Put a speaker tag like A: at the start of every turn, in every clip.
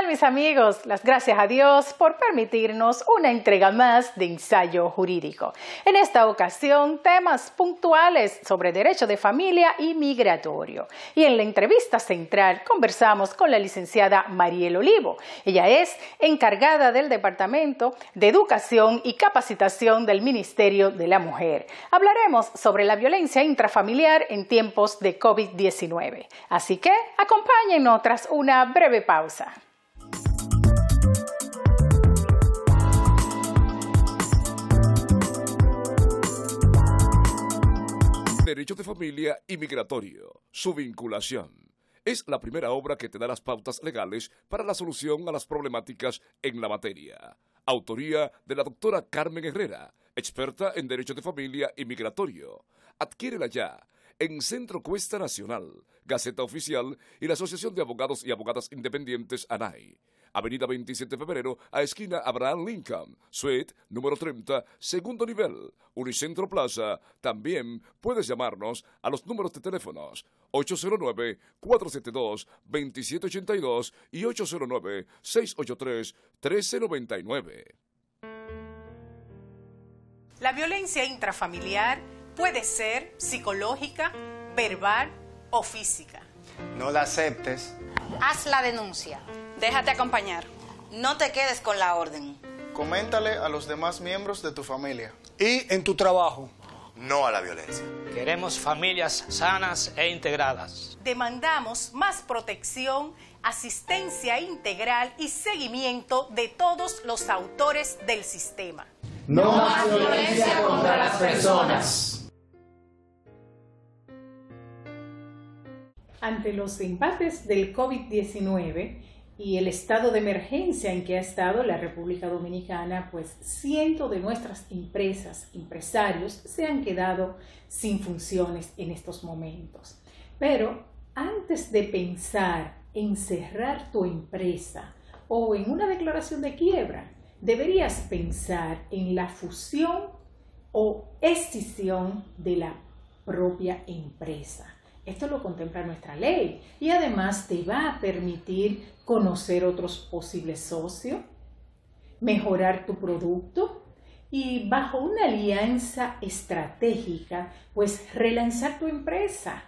A: Mis amigos, las gracias a Dios por permitirnos una entrega más de Ensayo Jurídico. En esta ocasión, temas puntuales sobre derecho de familia y migratorio. Y en la entrevista central conversamos con la licenciada Mariel Olivo. Ella es encargada del Departamento de Educación y Capacitación del Ministerio de la Mujer. Hablaremos sobre la violencia intrafamiliar en tiempos de COVID-19. Así que acompáñenos tras una breve pausa.
B: Derecho de familia y migratorio, su vinculación. Es la primera obra que te da las pautas legales para la solución a las problemáticas en la materia. Autoría de la doctora Carmen Herrera, experta en Derecho de Familia y Migratorio. Adquiérela ya en Centro Cuesta Nacional, Gaceta Oficial y la Asociación de Abogados y Abogadas Independientes ANAI. Avenida 27 de Febrero, a esquina Abraham Lincoln, suite número 30, segundo nivel, Unicentro Plaza. También puedes llamarnos a los números de teléfonos 809-472-2782 y 809-683-1399.
A: La violencia intrafamiliar puede ser psicológica, verbal o física.
C: No la aceptes.
D: Haz la denuncia. Déjate acompañar. No te quedes con la orden.
C: Coméntale a los demás miembros de tu familia.
E: Y en tu trabajo.
F: No a la violencia.
G: Queremos familias sanas e integradas.
A: Demandamos más protección, asistencia integral y seguimiento de todos los autores del sistema.
H: No más violencia contra las personas.
A: Ante los embates del COVID-19 y el estado de emergencia en que ha estado la República Dominicana, pues cientos de nuestras empresas, empresarios se han quedado sin funciones en estos momentos. Pero antes de pensar en cerrar tu empresa o en una declaración de quiebra, deberías pensar en la fusión o escisión de la propia empresa. Esto lo contempla nuestra ley y además te va a permitir conocer otros posibles socios, mejorar tu producto y bajo una alianza estratégica, pues relanzar tu empresa.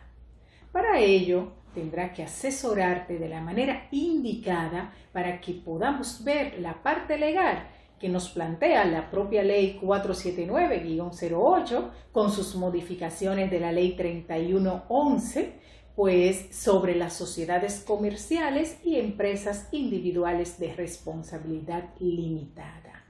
A: Para ello, tendrá que asesorarte de la manera indicada para que podamos ver la parte legal que nos plantea la propia Ley 479-08 con sus modificaciones de la Ley 3111, pues sobre las sociedades comerciales y empresas individuales de responsabilidad limitada.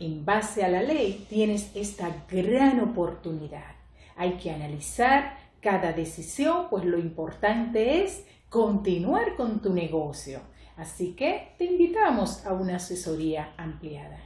A: En base a la ley tienes esta gran oportunidad. Hay que analizar cada decisión, pues lo importante es continuar con tu negocio. Así que te invitamos a una asesoría ampliada.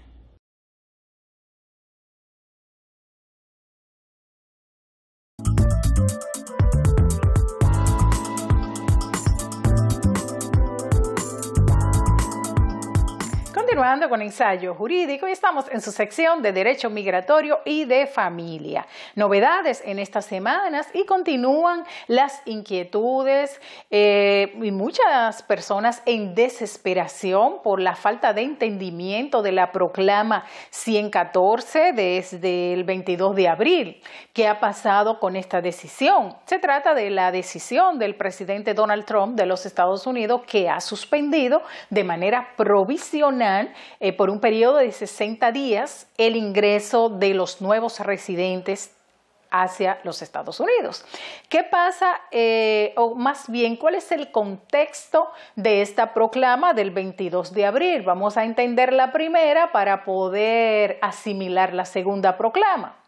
A: Continuando con Ensayo Jurídico, y estamos en su sección de Derecho Migratorio y de Familia. Novedades en estas semanas y continúan las inquietudes y muchas personas en desesperación por la falta de entendimiento de la proclama 114 desde el 22 de abril. ¿Qué ha pasado con esta decisión? Se trata de la decisión del presidente Donald Trump de los Estados Unidos que ha suspendido de manera provisional por un periodo de 60 días el ingreso de los nuevos residentes hacia los Estados Unidos. ¿Qué pasa, o más bien, cuál es el contexto de esta proclama del 22 de abril? Vamos a entender la primera para poder asimilar la segunda proclama.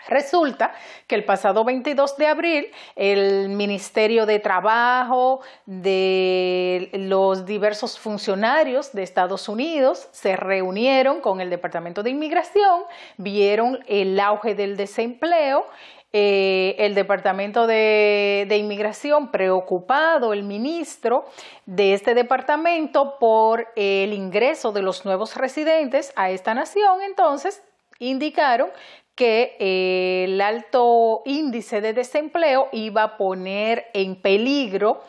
A: Resulta que el pasado 22 de abril el Ministerio de Trabajo de los diversos funcionarios de Estados Unidos se reunieron con el Departamento de Inmigración, vieron el auge del desempleo el Departamento de Inmigración, preocupado el ministro de este departamento por el ingreso de los nuevos residentes a esta nación, entonces indicaron que el alto índice de desempleo iba a poner en peligro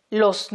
A: los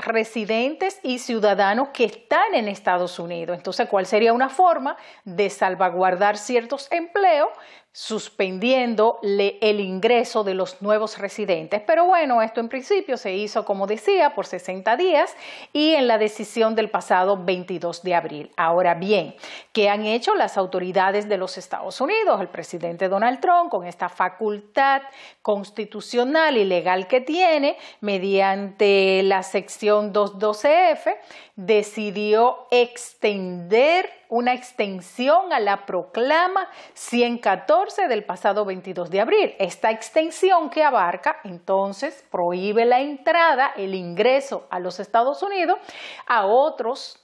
A: residentes y ciudadanos que están en Estados Unidos. Entonces, ¿cuál sería una forma de salvaguardar ciertos empleos? Suspendiéndole el ingreso de los nuevos residentes. Pero bueno, esto en principio se hizo, como decía, por 60 días y en la decisión del pasado 22 de abril. Ahora bien, ¿qué han hecho las autoridades de los Estados Unidos? El presidente Donald Trump, con esta facultad constitucional y legal que tiene, mediante la sección 212F, decidió extender una extensión a la proclama 114 del pasado 22 de abril. Esta extensión que abarca, entonces, prohíbe la entrada, el ingreso a los Estados Unidos a otros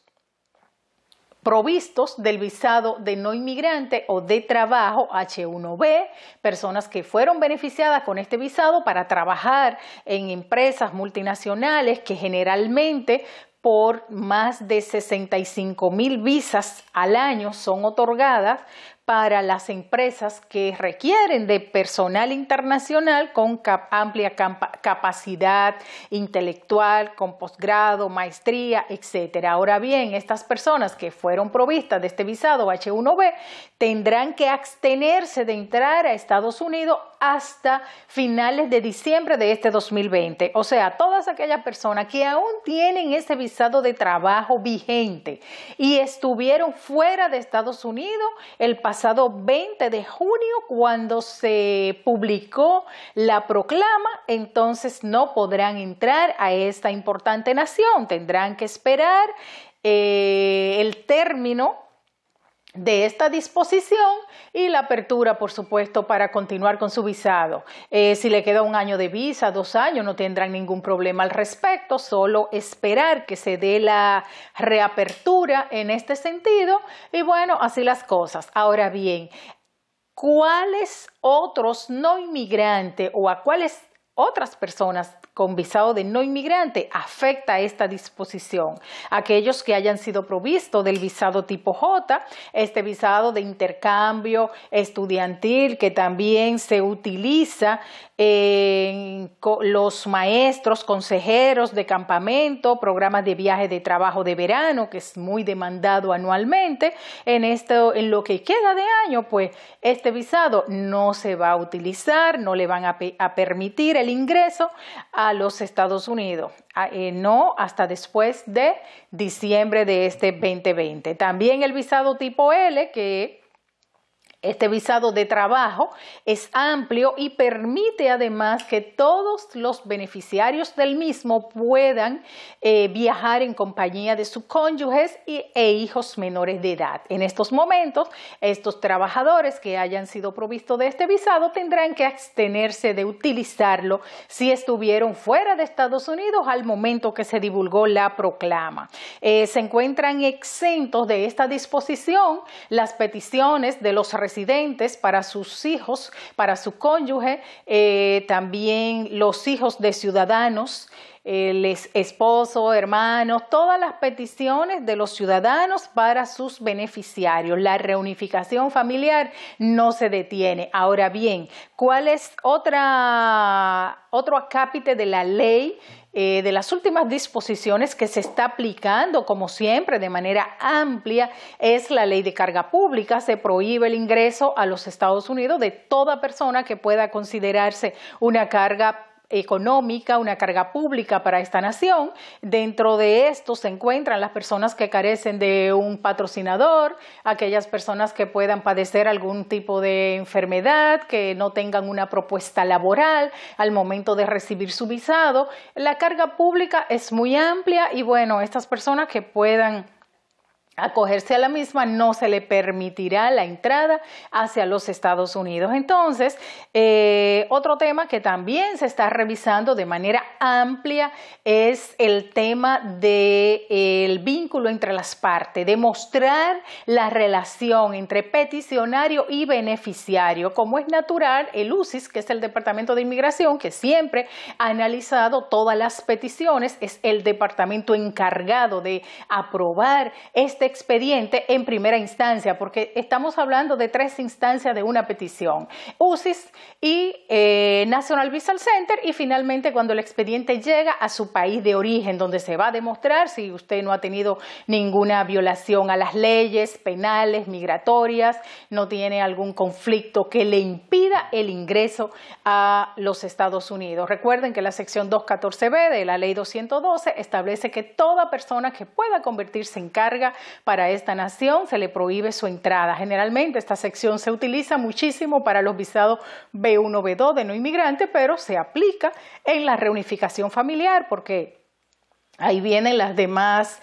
A: provistos del visado de no inmigrante o de trabajo H1B, personas que fueron beneficiadas con este visado para trabajar en empresas multinacionales que generalmente por más de 65,000 visas al año son otorgadas para las empresas que requieren de personal internacional con amplia capacidad intelectual, con posgrado, maestría, etc. Ahora bien, estas personas que fueron provistas de este visado H1B tendrán que abstenerse de entrar a Estados Unidos hasta finales de diciembre de este 2020. O sea, todas aquellas personas que aún tienen ese visado de trabajo vigente y estuvieron fuera de Estados Unidos el pasado 20 de junio cuando se publicó la proclama, entonces no podrán entrar a esta importante nación. Tendrán que esperar el término de esta disposición y la apertura, por supuesto, para continuar con su visado. Si le queda 1 año de visa, 2 años, no tendrán ningún problema al respecto, solo esperar que se dé la reapertura en este sentido y bueno, así las cosas. Ahora bien, ¿cuáles otros no inmigrantes o a cuáles otras personas con visado de no inmigrante afecta esta disposición? Aquellos que hayan sido provistos del visado tipo J, este visado de intercambio estudiantil que también se utiliza en los maestros, consejeros de campamento, programas de viaje de trabajo de verano, que es muy demandado anualmente. En lo que queda de año, pues este visado no se va a utilizar, no le van a permitir el ingreso a los Estados Unidos, no hasta después de diciembre de este 2020. También el visado tipo L, que este visado de trabajo es amplio y permite además que todos los beneficiarios del mismo puedan viajar en compañía de sus cónyuges e hijos menores de edad. En estos momentos, estos trabajadores que hayan sido provistos de este visado tendrán que abstenerse de utilizarlo si estuvieron fuera de Estados Unidos al momento que se divulgó la proclama. Se encuentran exentos de esta disposición las peticiones de los residentes para sus hijos, para su cónyuge, también los hijos de ciudadanos, el esposo, hermanos, todas las peticiones de los ciudadanos para sus beneficiarios. La reunificación familiar no se detiene. Ahora bien, ¿cuál es otro acápite de la ley? De las últimas disposiciones que se está aplicando, como siempre, de manera amplia, es la ley de carga pública. Se prohíbe el ingreso a los Estados Unidos de toda persona que pueda considerarse una carga económica, una carga pública para esta nación. Dentro de esto se encuentran las personas que carecen de un patrocinador, aquellas personas que puedan padecer algún tipo de enfermedad, que no tengan una propuesta laboral al momento de recibir su visado. La carga pública es muy amplia y bueno, estas personas que puedan acogerse a la misma, no se le permitirá la entrada hacia los Estados Unidos. Entonces, otro tema que también se está revisando de manera amplia es el tema del vínculo entre las partes, demostrar la relación entre peticionario y beneficiario. Como es natural, el UCIS, que es el Departamento de Inmigración, que siempre ha analizado todas las peticiones, es el departamento encargado de aprobar este expediente en primera instancia, porque estamos hablando de 3 instancias de una petición: UCIS y National Visa Center, y finalmente cuando el expediente llega a su país de origen, donde se va a demostrar si usted no ha tenido ninguna violación a las leyes penales, migratorias, no tiene algún conflicto que le impida el ingreso a los Estados Unidos. Recuerden que la sección 214B de la ley 212 establece que toda persona que pueda convertirse en carga para esta nación se le prohíbe su entrada. Generalmente esta sección se utiliza muchísimo para los visados B1, B2 de no inmigrante, pero se aplica en la reunificación familiar porque ahí vienen las demás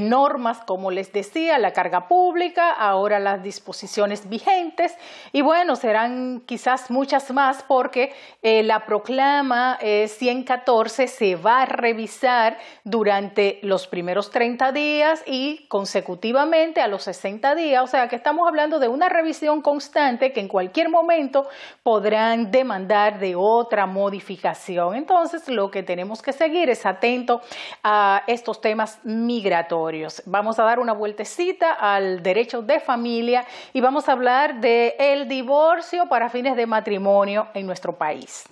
A: normas, como les decía, la carga pública, ahora las disposiciones vigentes, y bueno, serán quizás muchas más porque la proclama 114 se va a revisar durante los primeros 30 días y consecutivamente a los 60 días, o sea que estamos hablando de una revisión constante que en cualquier momento podrán demandar de otra modificación. Entonces lo que tenemos que seguir es atento a estos temas migratorios. Vamos a dar una vueltecita al derecho de familia y vamos a hablar del divorcio para fines de matrimonio en nuestro país.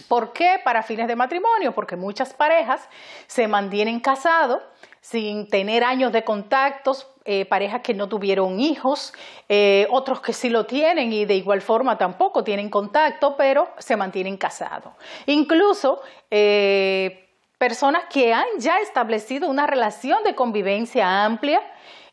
A: ¿Por qué para fines de matrimonio? Porque muchas parejas se mantienen casados sin tener años de contactos, parejas que no tuvieron hijos, otros que sí lo tienen y de igual forma tampoco tienen contacto, pero se mantienen casados. Incluso personas que han ya establecido una relación de convivencia amplia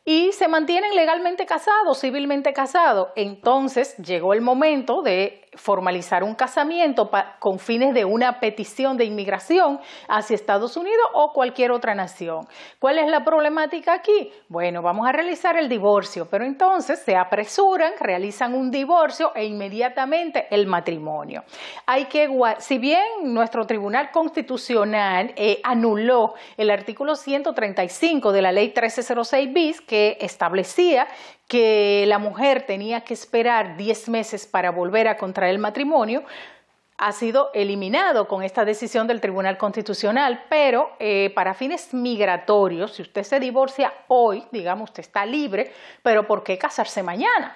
A: y se mantienen legalmente casados, civilmente casados. Entonces llegó el momento de formalizar un casamiento con fines de una petición de inmigración hacia Estados Unidos o cualquier otra nación. ¿Cuál es la problemática aquí? Bueno, vamos a realizar el divorcio, pero entonces se apresuran, realizan un divorcio e inmediatamente el matrimonio. Si bien nuestro Tribunal Constitucional anuló el artículo 135 de la Ley 1306 bis, que establecía que la mujer tenía que esperar 10 meses para volver a contraer el matrimonio, ha sido eliminado con esta decisión del Tribunal Constitucional, pero para fines migratorios, si usted se divorcia hoy, digamos, usted está libre, pero ¿por qué casarse mañana?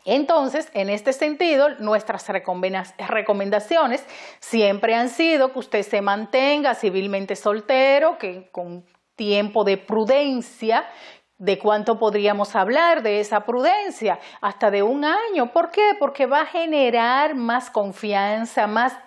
A: Entonces, en este sentido, nuestras recomendaciones siempre han sido que usted se mantenga civilmente soltero, que con tiempo de prudencia. ¿De cuánto podríamos hablar de esa prudencia? Hasta de 1 año. ¿Por qué? Porque va a generar más confianza, más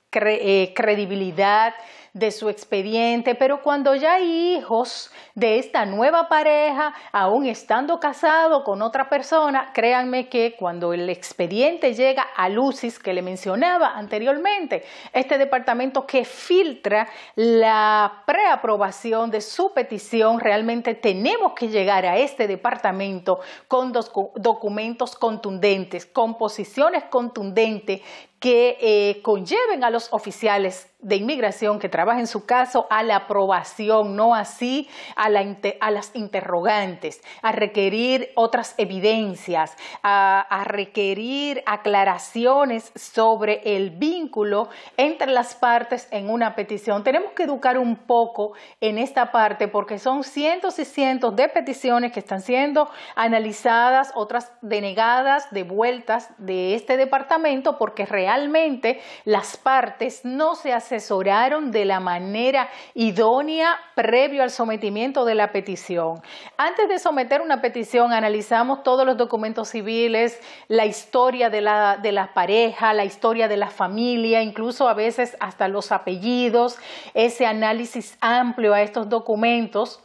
A: credibilidad de su expediente, pero cuando ya hay hijos de esta nueva pareja, aún estando casado con otra persona, créanme que cuando el expediente llega al UCIS que le mencionaba anteriormente, este departamento que filtra la preaprobación de su petición, realmente tenemos que llegar a este departamento con documentos contundentes, con posiciones contundentes que conlleven a los oficiales de inmigración que trabajen en su caso a la aprobación, no así a las interrogantes, a requerir otras evidencias, a requerir aclaraciones sobre el vínculo entre las partes en una petición. Tenemos que educar un poco en esta parte porque son cientos y cientos de peticiones que están siendo analizadas, otras denegadas, devueltas de este departamento porque realmente las partes no se asesoraron de la manera idónea previo al sometimiento de la petición. Antes de someter una petición analizamos todos los documentos civiles, la historia de la pareja, la historia de la familia, incluso a veces hasta los apellidos, ese análisis amplio a estos documentos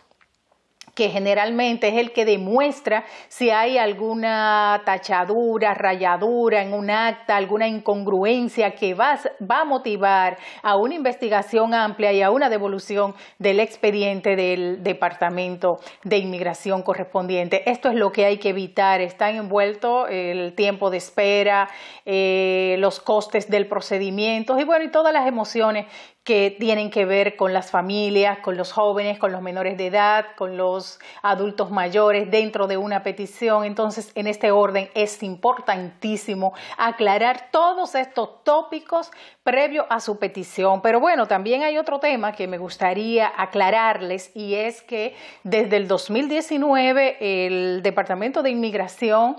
A: que generalmente es el que demuestra si hay alguna tachadura, rayadura en un acta, alguna incongruencia que va a motivar a una investigación amplia y a una devolución del expediente del Departamento de Inmigración correspondiente. Esto es lo que hay que evitar. Está envuelto el tiempo de espera, los costes del procedimiento y bueno, y todas las emociones que tienen que ver con las familias, con los jóvenes, con los menores de edad, con los adultos mayores dentro de una petición. Entonces, en este orden es importantísimo aclarar todos estos tópicos previo a su petición. Pero bueno, también hay otro tema que me gustaría aclararles y es que desde el 2019 el Departamento de Inmigración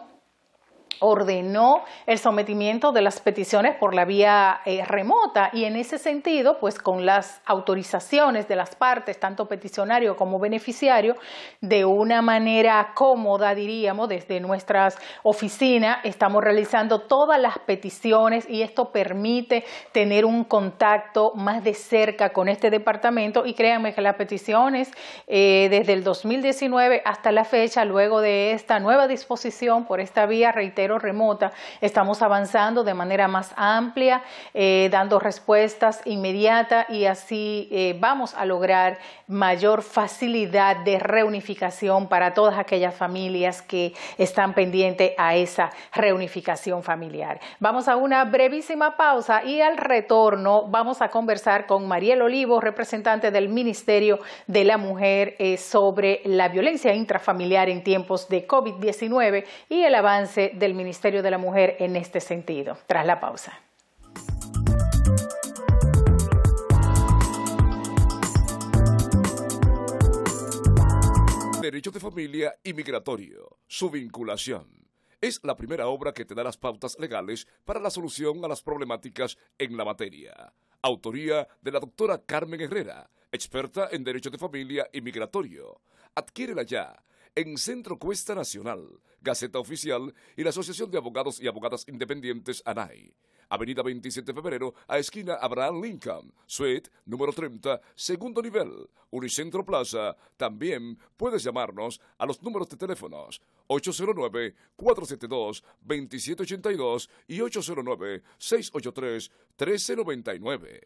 A: ordenó el sometimiento de las peticiones por la vía remota y en ese sentido, pues con las autorizaciones de las partes, tanto peticionario como beneficiario, de una manera cómoda, diríamos, desde nuestras oficinas, estamos realizando todas las peticiones y esto permite tener un contacto más de cerca con este departamento y créanme que las peticiones desde el 2019 hasta la fecha, luego de esta nueva disposición por esta vía, reitero, remota, estamos avanzando de manera más amplia, dando respuestas inmediatas y así vamos a lograr mayor facilidad de reunificación para todas aquellas familias que están pendientes a esa reunificación familiar. Vamos a una brevísima pausa y al retorno vamos a conversar con Mariel Olivo, representante del Ministerio de la Mujer, sobre la violencia intrafamiliar en tiempos de COVID-19 y el avance del Ministerio de la Mujer en este sentido. Tras la pausa.
B: Derecho de familia y migratorio. Su vinculación. Es la primera obra que te da las pautas legales para la solución a las problemáticas en la materia. Autoría de la doctora Carmen Herrera, experta en Derecho de Familia y Migratorio. Adquiérela ya en Centro Cuesta Nacional, Gaceta Oficial y la Asociación de Abogados y Abogadas Independientes ANAI. Avenida 27 de Febrero, a esquina Abraham Lincoln, suite número 30, segundo nivel, Unicentro Plaza. También puedes llamarnos a los números de teléfonos 809-472-2782 y 809-683-1399.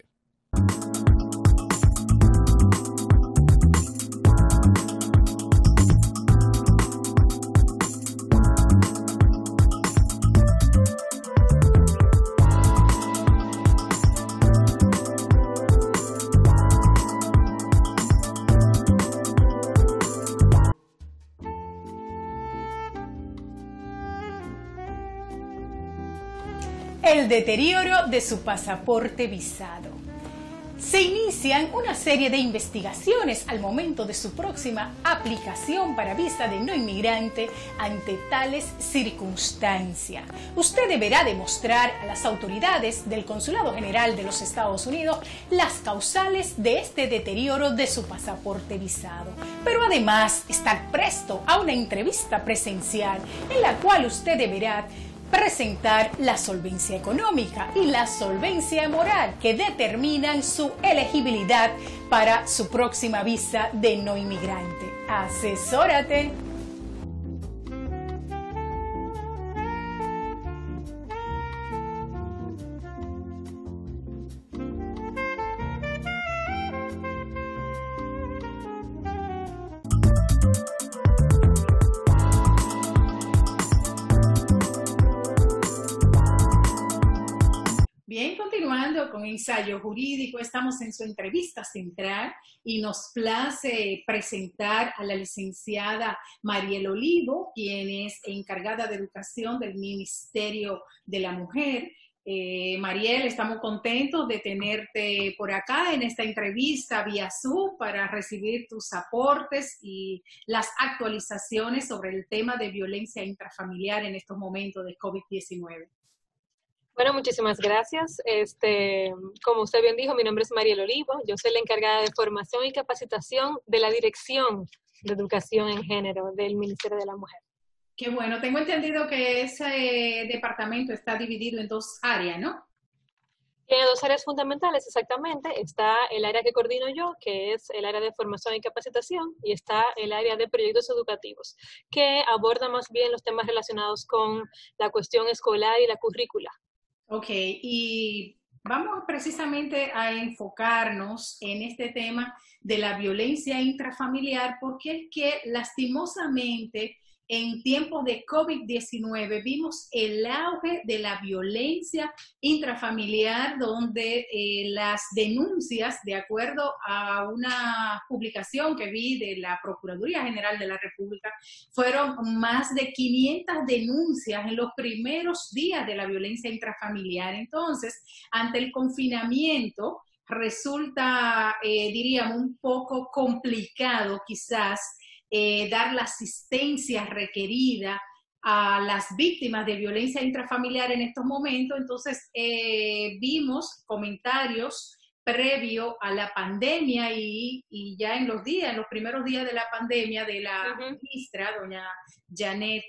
A: El deterioro de su pasaporte visado. Se inician una serie de investigaciones al momento de su próxima aplicación para visa de no inmigrante ante tales circunstancias. Usted deberá demostrar a las autoridades del Consulado General de los Estados Unidos las causales de este deterioro de su pasaporte visado, pero además estar presto a una entrevista presencial en la cual usted deberá presentar la solvencia económica y la solvencia moral que determinan su elegibilidad para su próxima visa de no inmigrante. Asesórate. Bien, continuando con Ensayo Jurídico, estamos en su entrevista central y nos place presentar a la licenciada Mariel Olivo, quien es encargada de educación del Ministerio de la Mujer. Mariel, estamos contentos de tenerte por acá en esta entrevista vía Zoom para recibir tus aportes y las actualizaciones sobre el tema de violencia intrafamiliar en estos momentos de COVID-19.
E: Bueno, muchísimas gracias. Como usted bien dijo, mi nombre es Mariel Olivo. Yo soy la encargada de formación y capacitación de la Dirección de Educación en Género del Ministerio de la Mujer.
A: Qué bueno. Tengo entendido que ese departamento está dividido en dos áreas, ¿no?
E: Tiene dos áreas fundamentales, exactamente. Está el área que coordino yo, que es el área de formación y capacitación, y está el área de proyectos educativos, que aborda más bien los temas relacionados con la cuestión escolar y la currícula.
A: Ok, y vamos precisamente a enfocarnos en este tema de la violencia intrafamiliar, porque es que lastimosamente en tiempos de COVID-19 vimos el auge de la violencia intrafamiliar, donde las denuncias, de acuerdo a una publicación que vi de la Procuraduría General de la República, fueron más de 500 denuncias en los primeros días de la violencia intrafamiliar. Entonces, ante el confinamiento, resulta, diríamos, un poco complicado quizás dar la asistencia requerida a las víctimas de violencia intrafamiliar en estos momentos. Entonces, vimos comentarios previo a la pandemia y ya en los primeros días de la pandemia, de la ministra, doña Janet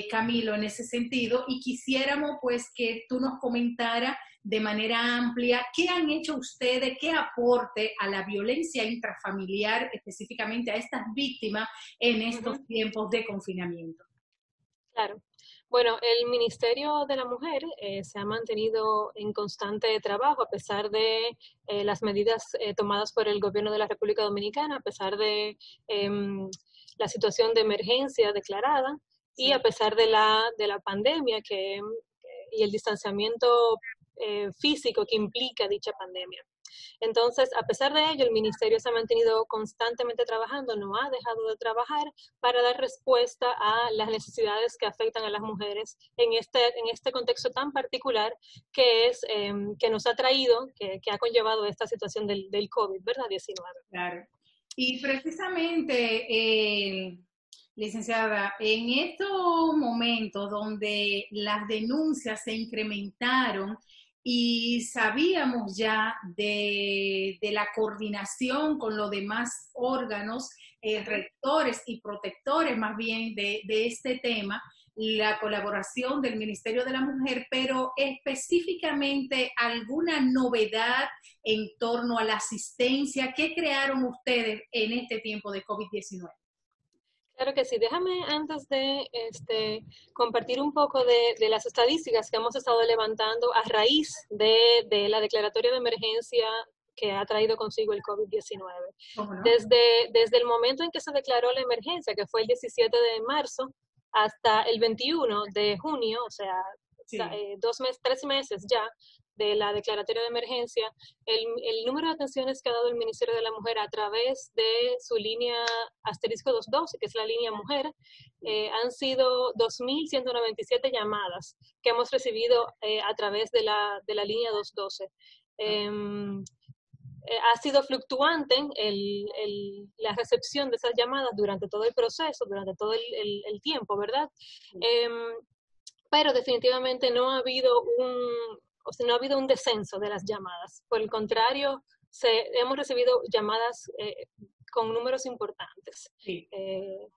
A: Camilo, en ese sentido, y quisiéramos pues que tú nos comentaras de manera amplia qué han hecho ustedes, qué aporte a la violencia intrafamiliar, específicamente a estas víctimas en estos tiempos de confinamiento.
E: Claro. Bueno, el Ministerio de la Mujer se ha mantenido en constante trabajo a pesar de las medidas tomadas por el gobierno de la República Dominicana, a pesar de la situación de emergencia declarada y a pesar de la pandemia y el distanciamiento físico que implica dicha pandemia. Entonces, a pesar de ello, el Ministerio se ha mantenido constantemente trabajando, no ha dejado de trabajar para dar respuesta a las necesidades que afectan a las mujeres en este contexto tan particular que es que nos ha traído, que ha conllevado esta situación del COVID, ¿verdad? 19.
A: Claro. Y precisamente, licenciada, en estos momentos donde las denuncias se incrementaron y sabíamos ya de la coordinación con los demás órganos, rectores y protectores más bien de este tema, la colaboración del Ministerio de la Mujer, pero específicamente alguna novedad en torno a la asistencia que crearon ustedes en este tiempo de COVID-19.
E: Claro que sí. Déjame antes de compartir un poco de las estadísticas que hemos estado levantando a raíz de la declaratoria de emergencia que ha traído consigo el COVID-19.
A: ¿Cómo no?
E: Desde el momento en que se declaró la emergencia, que fue el 17 de marzo, hasta el 21 de junio, o sea, sí, 3 meses ya de la declaratoria de emergencia, el número de atenciones que ha dado el Ministerio de la Mujer a través de su línea asterisco 212, que es la línea mujer, han sido 2.197 llamadas que hemos recibido a través de la línea 212. Ha sido fluctuante la recepción de esas llamadas durante todo el proceso, durante todo el tiempo, ¿verdad? Pero definitivamente no ha habido un descenso de las llamadas. Por el contrario, hemos recibido llamadas con números importantes. Sí.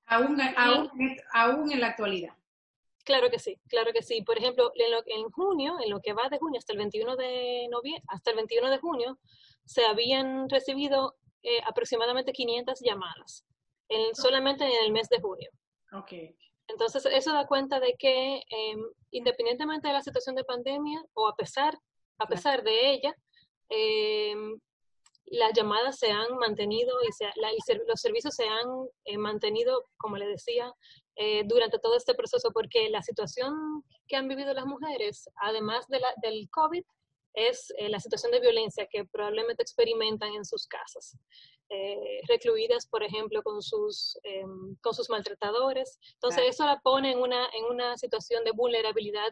A: Aún en la actualidad.
E: Claro que sí, claro que sí. Por ejemplo, en junio, en lo que va de junio hasta el 21 de junio, se habían recibido aproximadamente 500 llamadas, solamente en el mes de junio.
A: Okay.
E: Entonces, eso da cuenta de que independientemente de la situación de pandemia, o a pesar de ella, las llamadas se han mantenido y los servicios se han mantenido, como le decía, durante todo este proceso, porque la situación que han vivido las mujeres, además del COVID, es la situación de violencia que probablemente experimentan en sus casas, recluidas, por ejemplo, con sus maltratadores. Entonces, eso la pone en una situación de vulnerabilidad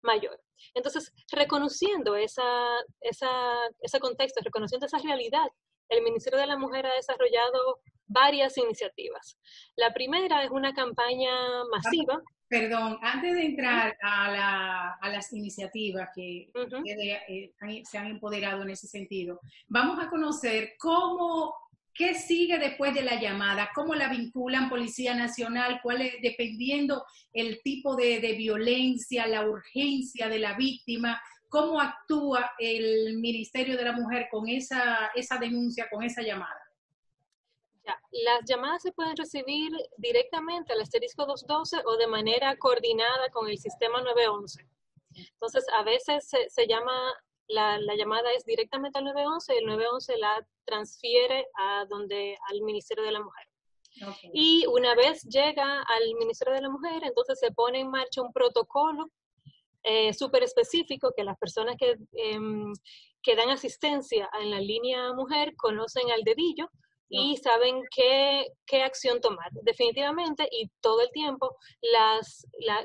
E: mayor. Entonces, reconociendo ese contexto, reconociendo esa realidad, el Ministerio de la Mujer ha desarrollado varias iniciativas. La primera es una campaña masiva.
A: Perdón, antes de entrar a las iniciativas que se han empoderado en ese sentido, vamos a conocer cómo ¿Qué sigue después de la llamada? ¿Cómo la vinculan Policía Nacional? ¿Cuál es, dependiendo el tipo de violencia, la urgencia de la víctima? ¿Cómo actúa el Ministerio de la Mujer con esa denuncia, con esa llamada?
E: Ya, las llamadas se pueden recibir directamente al asterisco 212 o de manera coordinada con el sistema 911. Entonces, a veces se llama, la llamada es directamente al 911 y el 911 la transfiere al Ministerio de la Mujer. Okay. Y una vez llega al Ministerio de la Mujer, entonces se pone en marcha un protocolo súper específico que las personas que dan asistencia en la línea mujer conocen al dedillo y saben qué acción tomar. Definitivamente, y todo el tiempo,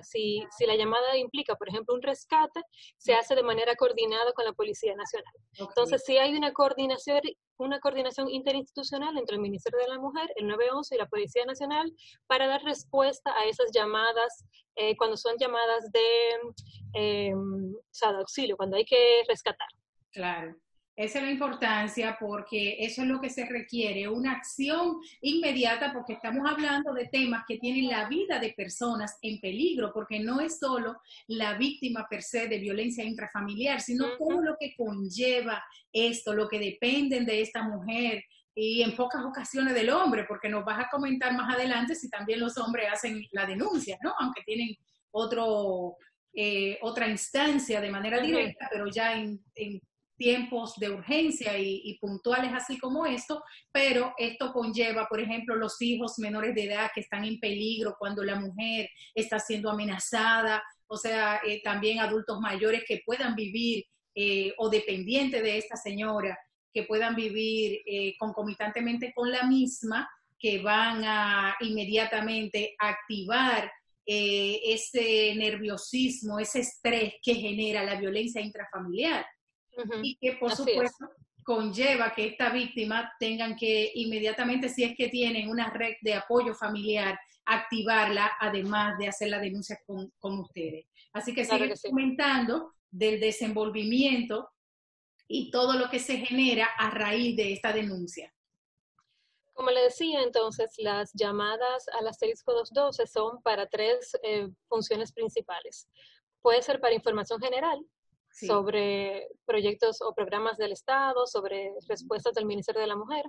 E: si la llamada implica, por ejemplo, un rescate, se hace de manera coordinada con la Policía Nacional. Okay. Entonces, sí hay una coordinación interinstitucional entre el Ministerio de la Mujer, el 911 y la Policía Nacional para dar respuesta a esas llamadas cuando son llamadas de auxilio, cuando hay que rescatar.
A: Claro. Esa es la importancia porque eso es lo que se requiere, una acción inmediata porque estamos hablando de temas que tienen la vida de personas en peligro, porque no es solo la víctima per se de violencia intrafamiliar, sino todo lo que conlleva esto, lo que dependen de esta mujer y en pocas ocasiones del hombre, porque nos vas a comentar más adelante si también los hombres hacen la denuncia, ¿no? Aunque tienen otra instancia de manera directa, pero ya en tiempos de urgencia y puntuales así como esto, pero esto conlleva, por ejemplo, los hijos menores de edad que están en peligro cuando la mujer está siendo amenazada, o sea, también adultos mayores que puedan vivir o dependientes de esta señora, que puedan vivir concomitantemente con la misma, que van a inmediatamente activar ese nerviosismo, ese estrés que genera la violencia intrafamiliar. Y que por supuesto conlleva que esta víctima tengan que inmediatamente, si es que tienen una red de apoyo familiar, activarla, además de hacer la denuncia con ustedes. Así que claro siguen comentando del desenvolvimiento y todo lo que se genera a raíz de esta denuncia.
E: Como le decía, entonces, las llamadas al asterisco 212 son para tres funciones principales. Puede ser para información general, sí, sobre proyectos o programas del Estado, sobre respuestas del Ministerio de la Mujer.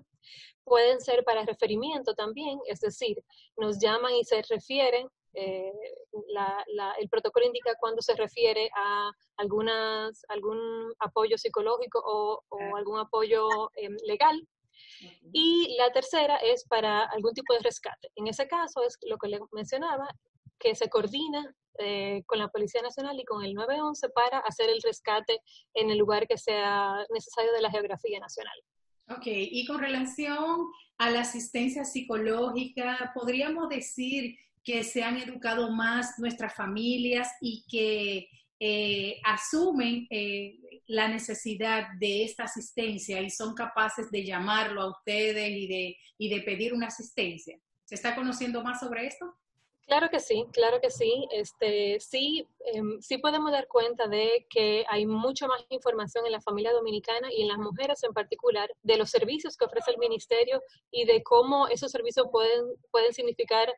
E: Pueden ser para referimiento también, es decir, nos llaman y se refieren, el protocolo indica cuando se refiere a algún apoyo psicológico o algún apoyo legal. Y la tercera es para algún tipo de rescate. En ese caso es lo que le mencionaba, que se coordina con la Policía Nacional y con el 911 para hacer el rescate en el lugar que sea necesario de la geografía nacional.
A: Ok, y con relación a la asistencia psicológica, ¿podríamos decir que se han educado más nuestras familias y que asumen la necesidad de esta asistencia y son capaces de llamarlo a ustedes y de pedir una asistencia? ¿Se está conociendo más sobre esto?
E: Claro que sí, claro que sí. Sí podemos dar cuenta de que hay mucha más información en la familia dominicana y en las mujeres en particular, de los servicios que ofrece el ministerio y de cómo esos servicios pueden significar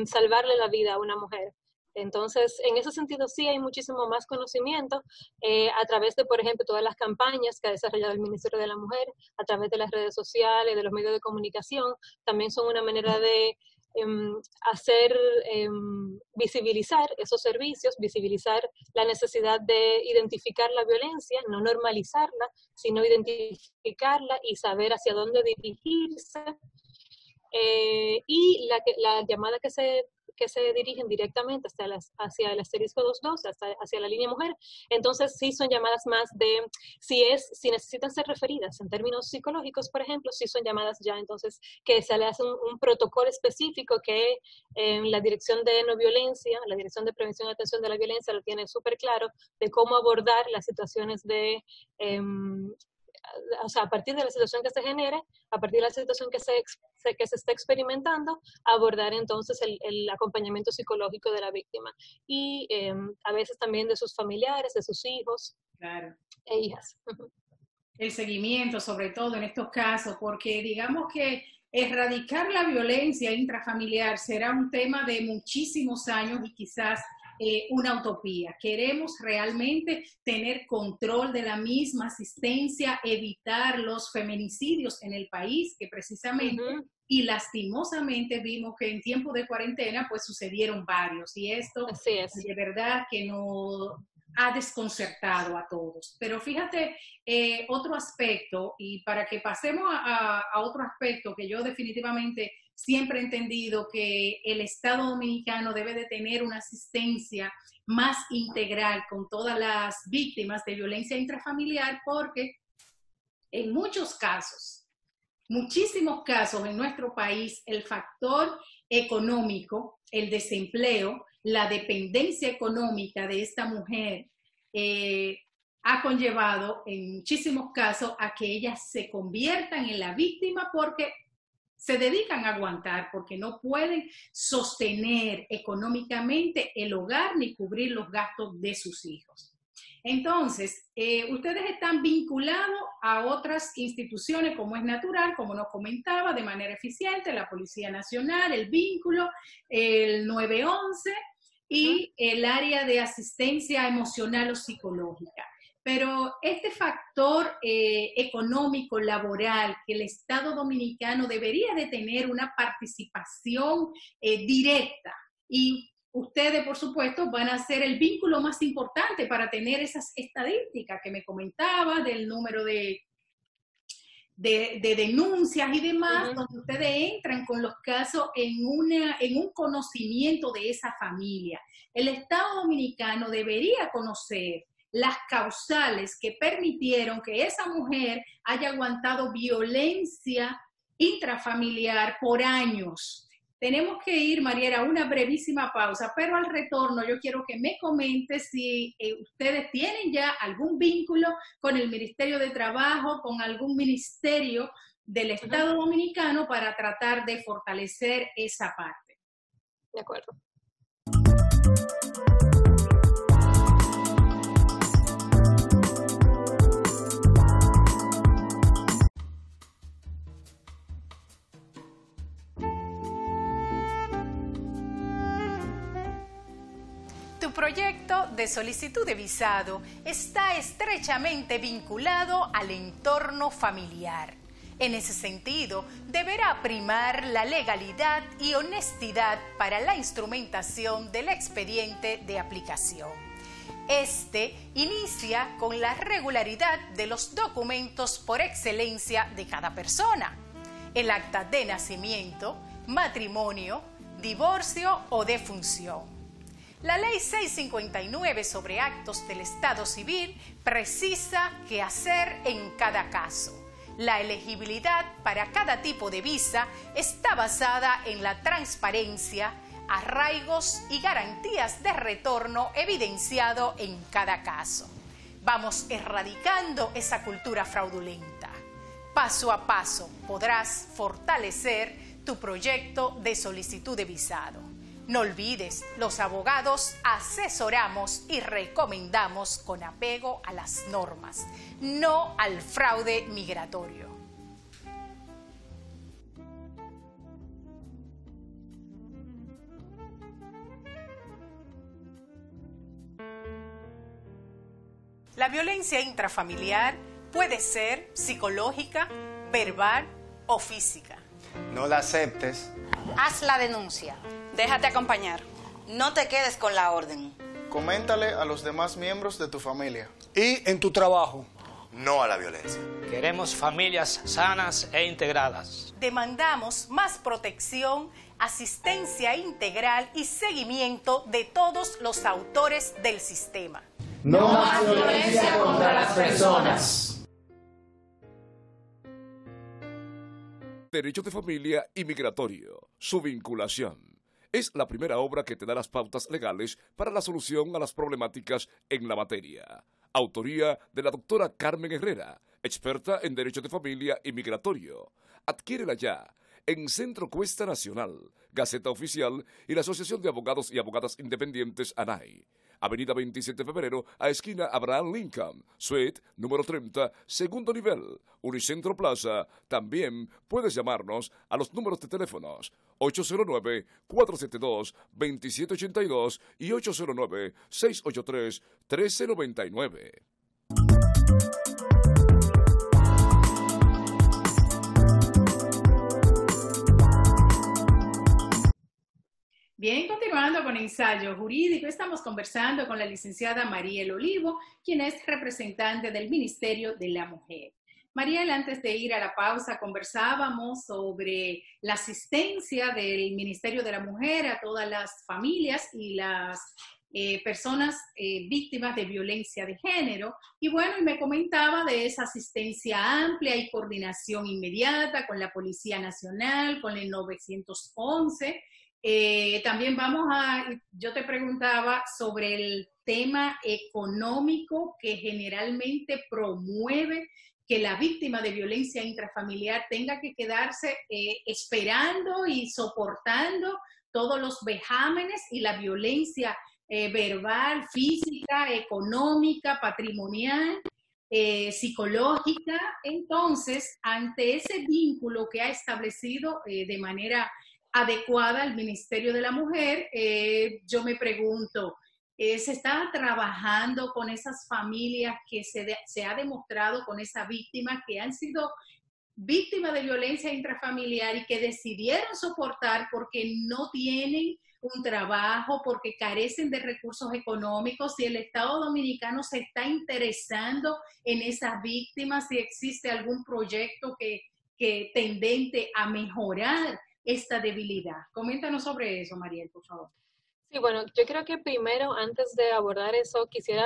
E: salvarle la vida a una mujer. Entonces, en ese sentido sí hay muchísimo más conocimiento a través de, por ejemplo, todas las campañas que ha desarrollado el Ministerio de la Mujer, a través de las redes sociales, de los medios de comunicación. También son una manera de visibilizar esos servicios, visibilizar la necesidad de identificar la violencia, no normalizarla, sino identificarla y saber hacia dónde dirigirse. Y la llamada que se dirigen directamente hacia el asterisco 212, hacia la línea mujer, entonces sí son llamadas más de, si necesitan ser referidas en términos psicológicos, por ejemplo, sí son llamadas ya entonces que se le hace un protocolo específico que la Dirección de No Violencia, la Dirección de Prevención y Atención de la Violencia lo tiene súper claro de cómo abordar las situaciones de o sea, a partir de la situación que se genere, a partir de la situación que se está experimentando, abordar entonces el acompañamiento psicológico de la víctima y a veces también de sus familiares, de sus hijos, claro, e hijas.
A: el seguimiento, sobre todo en estos casos, porque digamos que erradicar la violencia intrafamiliar será un tema de muchísimos años y quizás una utopía. Queremos realmente tener control de la misma asistencia, evitar los feminicidios en el país, que precisamente, y lastimosamente vimos que en tiempo de cuarentena pues sucedieron varios, y esto de verdad que no ha desconcertado a todos. Pero fíjate, otro aspecto, y para que pasemos a otro aspecto que yo definitivamente siempre he entendido que el Estado Dominicano debe de tener una asistencia más integral con todas las víctimas de violencia intrafamiliar, porque en muchos casos, muchísimos casos en nuestro país, el factor económico, el desempleo, la dependencia económica de esta mujer ha conllevado en muchísimos casos a que ellas se conviertan en la víctima porque se dedican a aguantar, porque no pueden sostener económicamente el hogar ni cubrir los gastos de sus hijos. Entonces, ustedes están vinculados a otras instituciones como es natural, como nos comentaba, de manera eficiente, la Policía Nacional, el vínculo, el 911 y el área de asistencia emocional o psicológica. Pero este factor económico, laboral, que el Estado Dominicano debería de tener una participación directa, y ustedes, por supuesto, van a ser el vínculo más importante para tener esas estadísticas que me comentaba del número de denuncias y demás, donde ustedes entran con los casos en un conocimiento de esa familia. El Estado Dominicano debería conocer las causales que permitieron que esa mujer haya aguantado violencia intrafamiliar por años. Tenemos que ir, Mariela, a una brevísima pausa, pero al retorno yo quiero que me comentes si ustedes tienen ya algún vínculo con el Ministerio de Trabajo, con algún ministerio del Estado Dominicano para tratar de fortalecer esa parte.
E: De acuerdo.
A: Tu proyecto de solicitud de visado está estrechamente vinculado al entorno familiar. En ese sentido, deberá primar la legalidad y honestidad para la instrumentación del expediente de aplicación. Este inicia con la regularidad de los documentos por excelencia de cada persona: el acta de nacimiento, matrimonio, divorcio o defunción. La Ley 659 sobre actos del Estado Civil precisa qué hacer en cada caso. La elegibilidad para cada tipo de visa está basada en la transparencia, arraigos y garantías de retorno evidenciado en cada caso. Vamos erradicando esa cultura fraudulenta. Paso a paso podrás fortalecer tu proyecto de solicitud de visado. No olvides, los abogados asesoramos y recomendamos con apego a las normas, no al fraude migratorio. La violencia intrafamiliar puede ser psicológica, verbal o física.
C: No la aceptes.
D: Haz la denuncia. Déjate acompañar. No te quedes con la orden.
C: Coméntale a los demás miembros de tu familia.
F: Y en tu trabajo.
I: No a la violencia.
G: Queremos familias sanas e integradas.
A: Demandamos más protección, asistencia integral y seguimiento de todos los autores del sistema.
H: No más violencia contra las personas.
B: Derecho de familia y migratorio. Su vinculación. Es la primera obra que te da las pautas legales para la solución a las problemáticas en la materia. Autoría de la doctora Carmen Herrera, experta en Derecho de Familia y Migratorio. Adquiérela ya en Centro Cuesta Nacional, Gaceta Oficial y la Asociación de Abogados y Abogadas Independientes ANAI. Avenida 27 de Febrero, a esquina Abraham Lincoln, suite número 30, segundo nivel, Unicentro Plaza. También puedes llamarnos a los números de teléfonos 809-472-2782 y 809-683-1399.
A: Bien, continuando con ensayo jurídico, estamos conversando con la licenciada Mariel Olivo, quien es representante del Ministerio de la Mujer. Mariel, antes de ir a la pausa, conversábamos sobre la asistencia del Ministerio de la Mujer a todas las familias y las personas víctimas de violencia de género. Y bueno, y me comentaba de esa asistencia amplia y coordinación inmediata con la Policía Nacional, con el 911. También yo te preguntaba sobre el tema económico que generalmente promueve que la víctima de violencia intrafamiliar tenga que quedarse esperando y soportando todos los vejámenes y la violencia verbal, física, económica, patrimonial, psicológica. Entonces, ante ese vínculo que ha establecido de manera adecuada al Ministerio de la Mujer, yo me pregunto, ¿se está trabajando con esas familias que se ha demostrado con esas víctimas que han sido víctimas de violencia intrafamiliar y que decidieron soportar porque no tienen un trabajo, porque carecen de recursos económicos? Si el Estado Dominicano se está interesando en esas víctimas, si existe algún proyecto que tendente a mejorar esta debilidad. Coméntanos sobre eso, Mariel, por favor.
E: Sí, bueno, yo creo que primero, antes de abordar eso, quisiera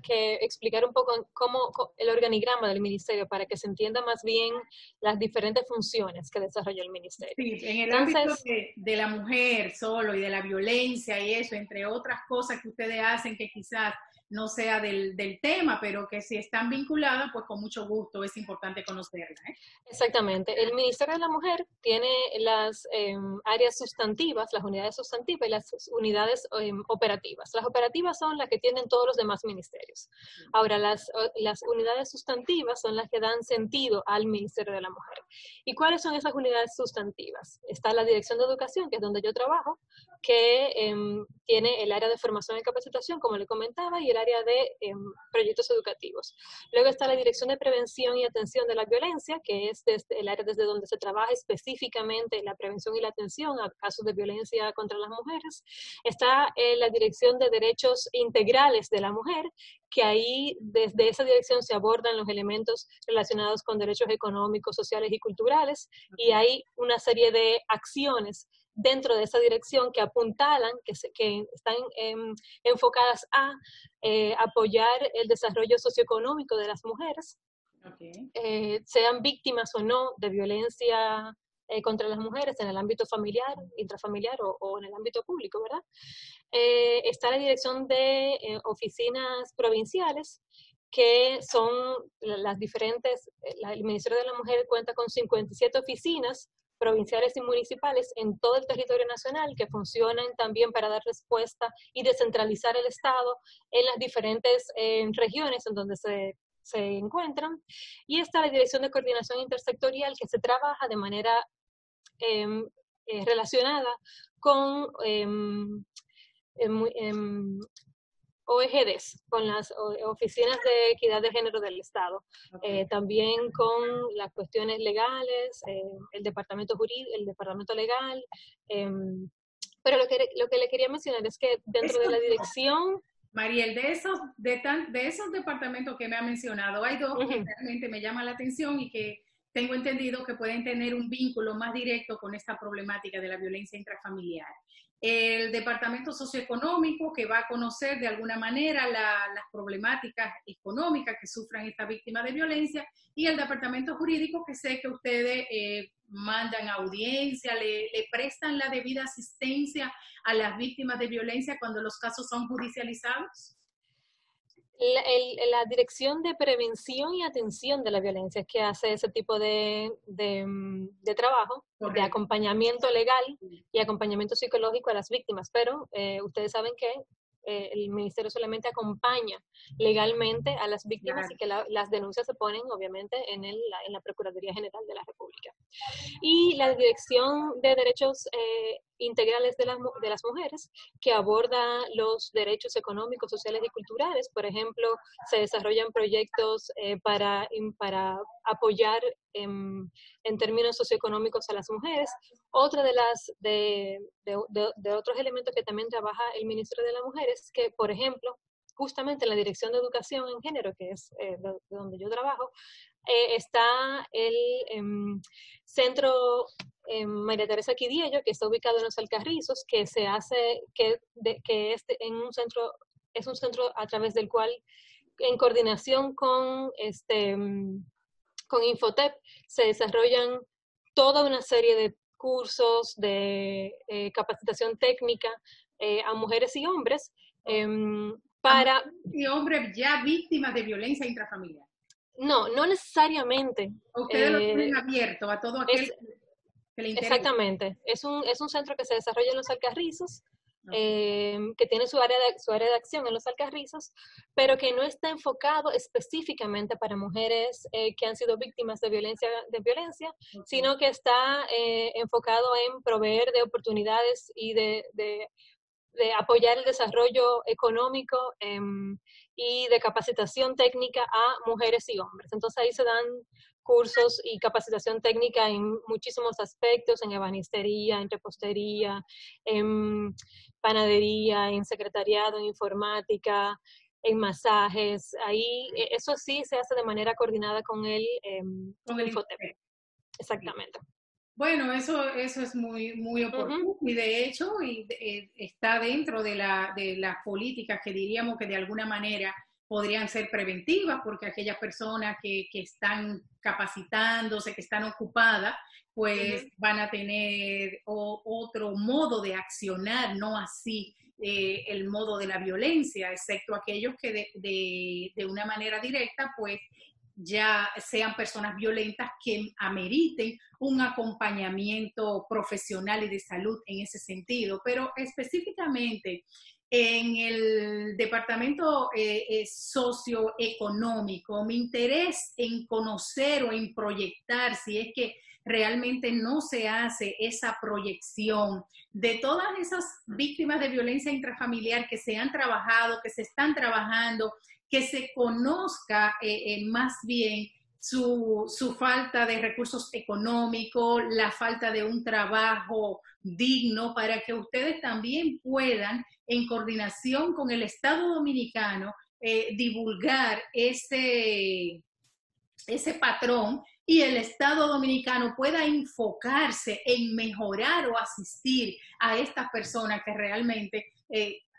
E: que explicar un poco cómo el organigrama del ministerio para que se entienda más bien las diferentes funciones que desarrolla el ministerio.
A: Sí, en el ámbito de la mujer solo y de la violencia y eso, entre otras cosas que ustedes hacen que quizás no sea del tema, pero que si están vinculadas, pues con mucho gusto es importante conocerla.
E: Exactamente. El Ministerio de la Mujer tiene las áreas sustantivas, las unidades sustantivas y las unidades operativas. Las operativas son las que tienen todos los demás ministerios. Ahora, las unidades sustantivas son las que dan sentido al Ministerio de la Mujer. ¿Y cuáles son esas unidades sustantivas? Está la Dirección de Educación, que es donde yo trabajo, que tiene el área de formación y capacitación, como le comentaba, y el área de proyectos educativos. Luego está la Dirección de Prevención y Atención de la Violencia, que es el área desde donde se trabaja específicamente la prevención y la atención a casos de violencia contra las mujeres. Está la Dirección de Derechos Integrales de la Mujer, que ahí desde esa dirección se abordan los elementos relacionados con derechos económicos, sociales y culturales, y hay una serie de acciones dentro de esa dirección que apuntalan, que están enfocadas a apoyar el desarrollo socioeconómico de las mujeres, sean víctimas o no de violencia contra las mujeres en el ámbito familiar, intrafamiliar o en el ámbito público, ¿verdad? Está la dirección de oficinas provinciales, que son las diferentes, el Ministerio de la Mujer cuenta con 57 oficinas provinciales y municipales en todo el territorio nacional que funcionan también para dar respuesta y descentralizar el Estado en las diferentes regiones en donde se encuentran. Y está la Dirección de Coordinación Intersectorial, que se trabaja de manera relacionada con OEGDs, con las oficinas de equidad de género del Estado, también con las cuestiones legales, el departamento jurídico, el departamento legal, pero lo que le quería mencionar es que dentro de la dirección...
A: Mariel, de esos departamentos que me ha mencionado, hay dos que realmente me llaman la atención y que tengo entendido que pueden tener un vínculo más directo con esta problemática de la violencia intrafamiliar. El departamento socioeconómico, que va a conocer de alguna manera las problemáticas económicas que sufran estas víctimas de violencia, y el departamento jurídico, que sé que ustedes mandan audiencia, le prestan la debida asistencia a las víctimas de violencia cuando los casos son judicializados.
E: La Dirección de Prevención y Atención de la Violencia es que hace ese tipo de trabajo, de acompañamiento legal y acompañamiento psicológico a las víctimas, pero ustedes saben que el ministerio solamente acompaña legalmente a las víctimas, y que las denuncias se ponen obviamente en la Procuraduría General de la República. Y la Dirección de Derechos Integrales de las Mujeres, que aborda los derechos económicos, sociales y culturales. Por ejemplo, se desarrollan proyectos para apoyar en términos socioeconómicos a las mujeres. Otra de otros elementos que también trabaja el Ministerio de la Mujer es que, por ejemplo, justamente en la Dirección de Educación en Género, que es de donde yo trabajo, está el centro María Teresa Quidiello, que está ubicado en Los Alcarrizos, que se hace, es un centro a través del cual, en coordinación con Infotep, se desarrollan toda una serie de cursos de capacitación técnica a mujeres y hombres para...
F: Y hombres ya víctimas de violencia intrafamiliar.
E: No necesariamente.
F: Ustedes lo tienen abierto a todo aquel que le interesa.
E: Exactamente. Es un centro que se desarrolla en Los Alcarrizos, que tiene su área de acción en Los Alcarrizos, pero que no está enfocado específicamente para mujeres que han sido víctimas de violencia, okay, sino que está enfocado en proveer de oportunidades y de apoyar el desarrollo económico y de capacitación técnica a mujeres y hombres. Entonces ahí se dan cursos y capacitación técnica en muchísimos aspectos, en ebanistería, en repostería, en panadería, en secretariado, en informática, en masajes. Ahí eso sí se hace de manera coordinada con el Infotep. Exactamente.
F: Bueno, eso es muy oportuno, y de hecho está dentro de las políticas que diríamos que de alguna manera podrían ser preventivas, porque aquellas personas que están capacitándose, que están ocupadas, pues van a tener otro modo de accionar, no así el modo de la violencia, excepto aquellos que de una manera directa, pues ya sean personas violentas que ameriten un acompañamiento profesional y de salud en ese sentido. Pero específicamente en el departamento socioeconómico, mi interés en conocer o en proyectar, si es que realmente no se hace esa proyección de todas esas víctimas de violencia intrafamiliar que se han trabajado, que se están trabajando, que se conozca más bien su falta de recursos económicos, la falta de un trabajo digno, para que ustedes también puedan, en coordinación con el Estado Dominicano, divulgar ese patrón, y el Estado Dominicano pueda enfocarse en mejorar o asistir a estas personas que realmente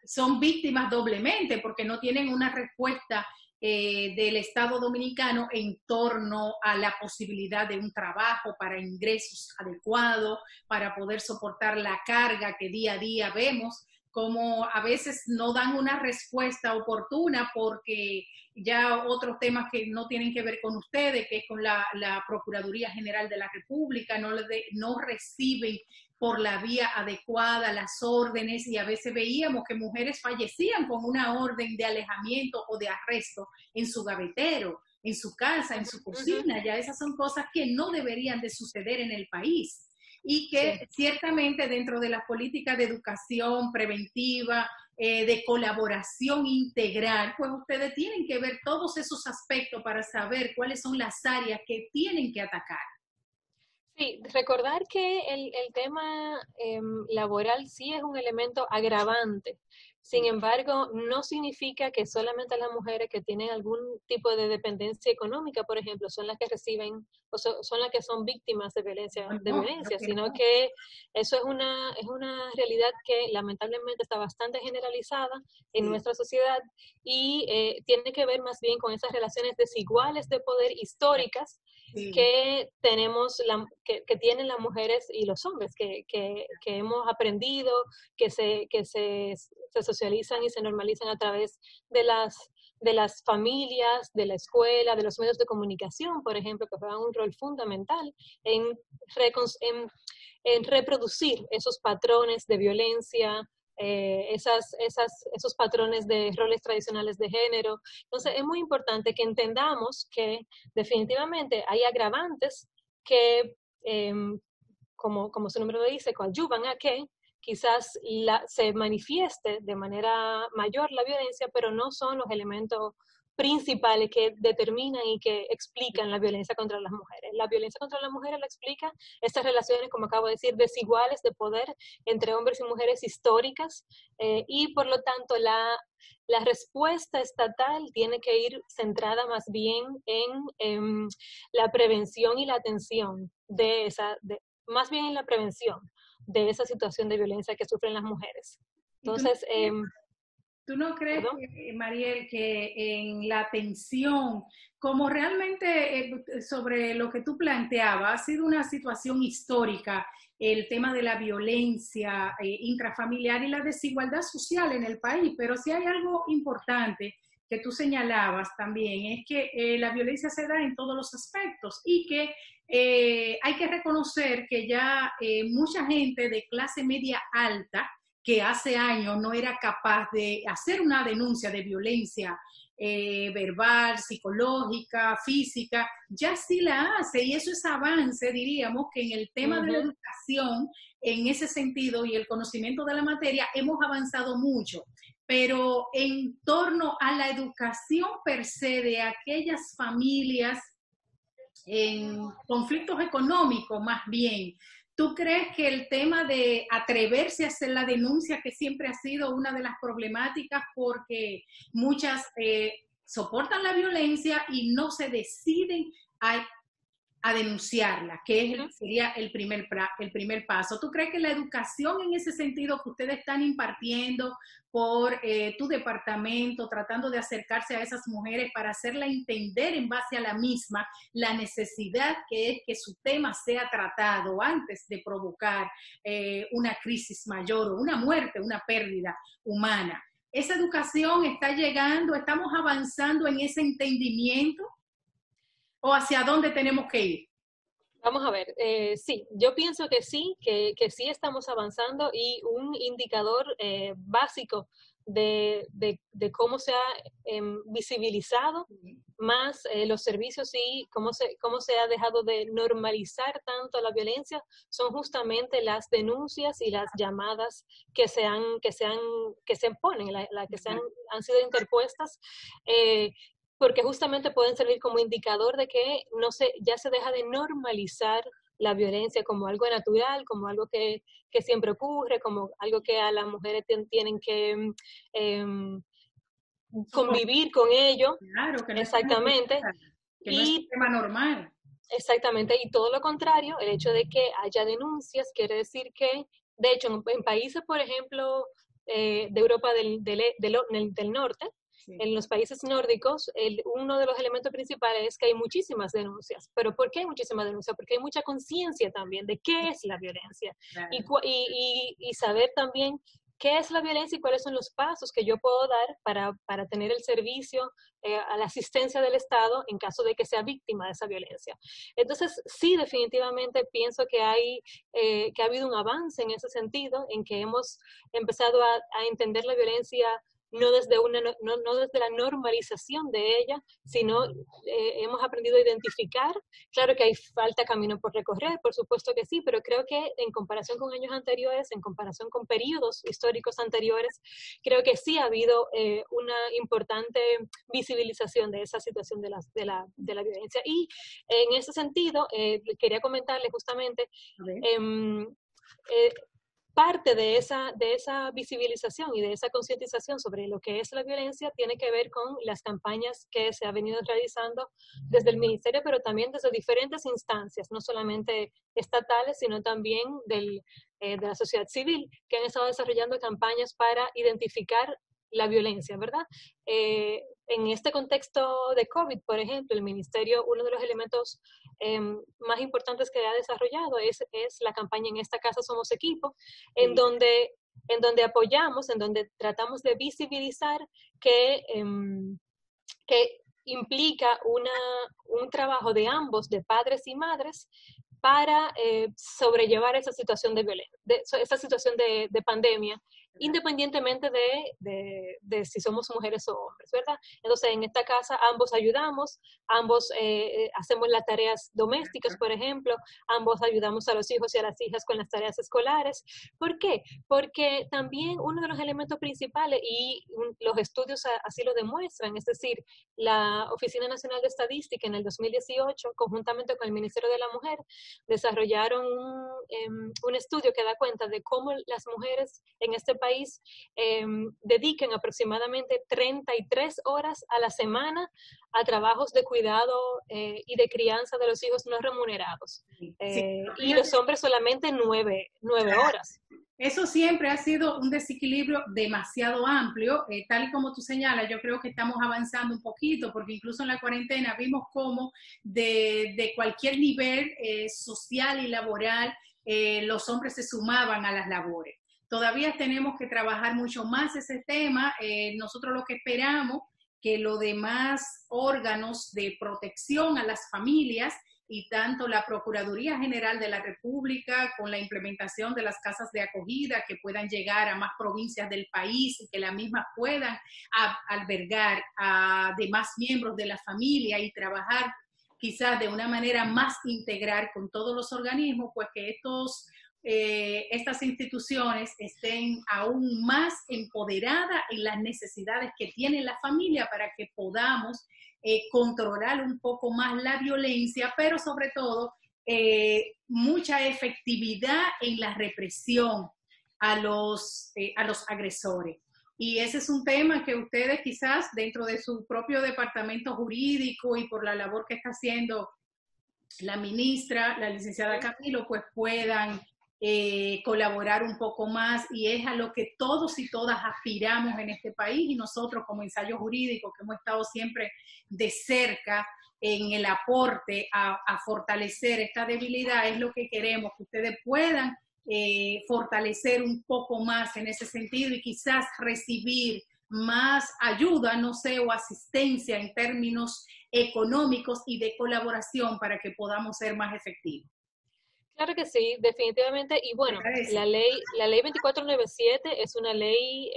F: son víctimas doblemente, porque no tienen una respuesta del Estado Dominicano en torno a la posibilidad de un trabajo para ingresos adecuados, para poder soportar la carga que día a día vemos, como a veces no dan una respuesta oportuna porque ya otros temas que no tienen que ver con ustedes, que es con la Procuraduría General de la República, no reciben por la vía adecuada las órdenes, y a veces veíamos que mujeres fallecían con una orden de alejamiento o de arresto en su gavetero, en su casa, en su cocina. Ya esas son cosas que no deberían de suceder en el país, y que ciertamente dentro de las políticas de educación preventiva, de colaboración integral, pues ustedes tienen que ver todos esos aspectos para saber cuáles son las áreas que tienen que atacar.
E: Sí, recordar que el tema laboral sí es un elemento agravante. Sin embargo, no significa que solamente las mujeres que tienen algún tipo de dependencia económica, por ejemplo, son las que reciben o son las que son víctimas de violencia, sino que eso es una realidad que lamentablemente está bastante generalizada en nuestra sociedad, y tiene que ver más bien con esas relaciones desiguales de poder históricas que tenemos, que tienen las mujeres y los hombres, que hemos aprendido, que se socializan y se normalizan a través de las familias, de la escuela, de los medios de comunicación, por ejemplo, que juegan un rol fundamental en reproducir esos patrones de violencia esos patrones de roles tradicionales de género. Entonces, es muy importante que entendamos que definitivamente hay agravantes que, como su nombre lo dice, coadyuvan a que quizás se manifieste de manera mayor la violencia, pero no son los elementos principales que determinan y que explican la violencia contra las mujeres. La violencia contra las mujeres la explica estas relaciones, como acabo de decir, desiguales de poder entre hombres y mujeres históricas, y por lo tanto la respuesta estatal tiene que ir centrada más bien en la prevención y la atención más bien en la prevención de esa situación de violencia que sufren las mujeres. Entonces,
F: ¿tú no crees, Mariel, que en la atención, como realmente sobre lo que tú planteabas, ha sido una situación histórica, el tema de la violencia intrafamiliar y la desigualdad social en el país, pero sí hay algo importante que tú señalabas también, es que la violencia se da en todos los aspectos y que hay que reconocer que ya mucha gente de clase media alta, que hace años no era capaz de hacer una denuncia de violencia verbal, psicológica, física, ya sí la hace, y eso es avance, diríamos, que en el tema de la educación, en ese sentido, y el conocimiento de la materia, hemos avanzado mucho, pero en torno a la educación per se de aquellas familias en conflictos económicos más bien, ¿tú crees que el tema de atreverse a hacer la denuncia, que siempre ha sido una de las problemáticas porque muchas soportan la violencia y no se deciden a denunciarla, que sería el primer paso? ¿Tú crees que la educación en ese sentido que ustedes están impartiendo por tu departamento, tratando de acercarse a esas mujeres para hacerla entender en base a la misma la necesidad que es que su tema sea tratado antes de provocar una crisis mayor o una muerte, una pérdida humana? ¿Esa educación está llegando? ¿Estamos avanzando en ese entendimiento? ¿O hacia dónde tenemos que ir?
E: Vamos a ver, sí, yo pienso que sí, que sí estamos avanzando, y un indicador básico de cómo se ha visibilizado más los servicios y cómo se ha dejado de normalizar tanto la violencia son justamente las denuncias y las llamadas que se ponen, que han sido interpuestas, porque justamente pueden servir como indicador de que ya se deja de normalizar la violencia como algo natural, como algo que siempre ocurre, como algo que a las mujeres tienen que convivir con ello.
F: Claro, que no
E: exactamente.
F: Que no es un tema normal.
E: Exactamente, y todo lo contrario, el hecho de que haya denuncias quiere decir que, de hecho, en países, por ejemplo, de Europa del norte, en los países nórdicos, uno de los elementos principales es que hay muchísimas denuncias. ¿Pero por qué hay muchísimas denuncias? Porque hay mucha conciencia también de qué es la violencia. Claro. Y saber también qué es la violencia y cuáles son los pasos que yo puedo dar para tener el servicio a la asistencia del Estado en caso de que sea víctima de esa violencia. Entonces, sí, definitivamente pienso que ha habido un avance en ese sentido, en que hemos empezado a entender la violencia no desde la normalización de ella, sino hemos aprendido a identificar. Claro que hay falta camino por recorrer, por supuesto que sí, pero creo que en comparación con años anteriores, en comparación con periodos históricos anteriores, creo que sí ha habido una importante visibilización de esa situación de la violencia. Y en ese sentido, quería comentarle justamente parte de esa visibilización y de esa concientización sobre lo que es la violencia tiene que ver con las campañas que se han venido realizando desde el Ministerio, pero también desde diferentes instancias, no solamente estatales, sino también de la sociedad civil, que han estado desarrollando campañas para identificar la violencia, ¿verdad? En este contexto de COVID, por ejemplo, el Ministerio, uno de los elementos más importantes que ha desarrollado es la campaña En esta casa somos equipo, en donde apoyamos, en donde tratamos de visibilizar que implica un trabajo de ambos, de padres y madres, para sobrellevar esa situación de violencia, esa situación de pandemia, independientemente de si somos mujeres o hombres, ¿verdad? Entonces, en esta casa ambos ayudamos, ambos hacemos las tareas domésticas, por ejemplo, ambos ayudamos a los hijos y a las hijas con las tareas escolares. ¿Por qué? Porque también uno de los elementos principales, y los estudios así lo demuestran, es decir, la Oficina Nacional de Estadística en el 2018, conjuntamente con el Ministerio de la Mujer, desarrollaron un estudio que da cuenta de cómo las mujeres en este país dedican aproximadamente 33 horas a la semana a trabajos de cuidado y de crianza de los hijos no remunerados. Y los hombres solamente 9 horas.
F: Eso siempre ha sido un desequilibrio demasiado amplio, tal y como tú señalas. Yo creo que estamos avanzando un poquito, porque incluso en la cuarentena vimos cómo de cualquier nivel social y laboral los hombres se sumaban a las labores. Todavía tenemos que trabajar mucho más ese tema. Nosotros lo que esperamos que los demás órganos de protección a las familias y tanto la Procuraduría General de la República con la implementación de las casas de acogida que puedan llegar a más provincias del país y que las mismas puedan albergar a demás miembros de la familia y trabajar quizás de una manera más integral con todos los organismos, pues que estas instituciones estén aún más empoderadas en las necesidades que tiene la familia para que podamos controlar un poco más la violencia, pero sobre todo mucha efectividad en la represión a los agresores. Y ese es un tema que ustedes quizás dentro de su propio departamento jurídico y por la labor que está haciendo la ministra, la licenciada Camilo, pues puedan colaborar un poco más, y es a lo que todos y todas aspiramos en este país, y nosotros como ensayo jurídico que hemos estado siempre de cerca en el aporte a fortalecer esta debilidad, es lo que queremos, que ustedes puedan fortalecer un poco más en ese sentido y quizás recibir más ayuda, no sé, o asistencia en términos económicos y de colaboración para que podamos ser más efectivos.
E: Claro que sí, definitivamente. Y bueno, la ley 2497 es una ley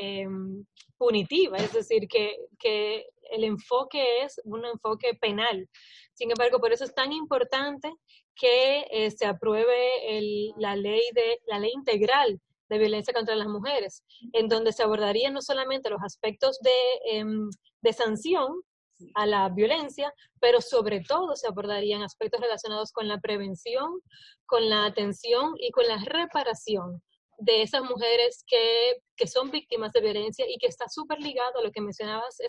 E: punitiva, es decir, que el enfoque es un enfoque penal. Sin embargo, por eso es tan importante que se apruebe la ley integral de violencia contra las mujeres, en donde se abordarían no solamente los aspectos de sanción a la violencia, pero sobre todo se abordarían aspectos relacionados con la prevención, con la atención y con la reparación de esas mujeres que son víctimas de violencia, y que está súper ligado a lo que mencionabas